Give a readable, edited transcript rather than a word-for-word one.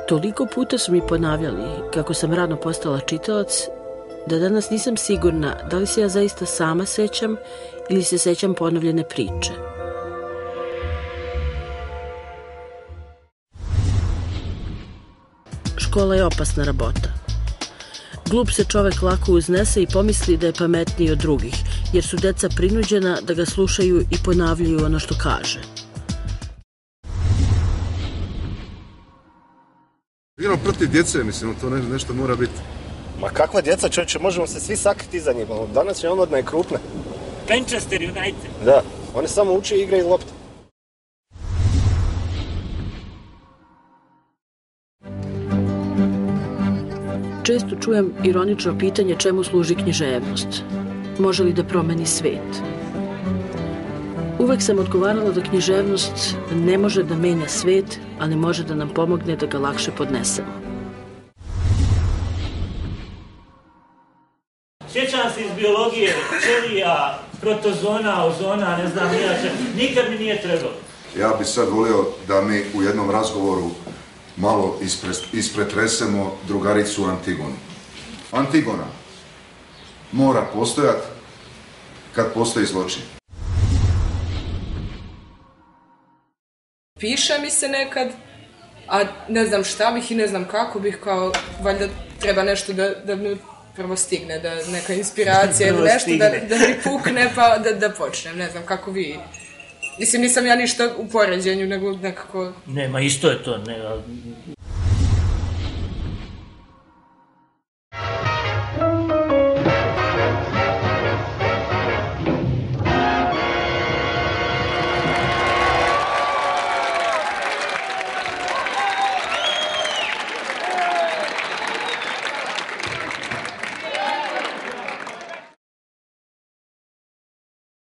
Toliko puta su mi ponavljali kako sam rano postala čitalac, da danas nisam sigurna da li se ja zaista sama sećam ili se sećam ponovljene priče. Škola je opasna rabota. Glup se čovek lako uznese i pomisli da je pametniji od drugih, jer su deca prinuđena da ga slušaju i ponavljaju ono što kaže. Igramo protiv djece, mislim, to nešto mora biti. Ma kakva djeca, čovječe, možemo se svi sakriti iza njih. Danas je omladina je krupna. Manchester United. Da, oni samo uče igre i lopte. Često čujem ironično pitanje čemu služi književnost. Može li da promeni svet? Uvek sam odgovarala da književnost ne može da menja svet, ali može da nam pomogne da ga lakše podnesemo. Sjećam se iz biologije, ćelija, protozona, ozona, ne znam nijače, nikad mi nije trebalo. Ja bih sad volio da mi u jednom razgovoru malo ispretresemo drugaricu Antigonu. Antigona mora postojati kad postoji zločin. Piše mi se nekad, a ne znam šta bih i ne znam kako bih, kao valjda treba nešto da me prvo stigne, da neka inspiracija ili nešto da mi pukne pa da počnem, ne znam kako vi. Mislim, nisam ja ništa u poređenju, nego nekako... Nema, isto je to,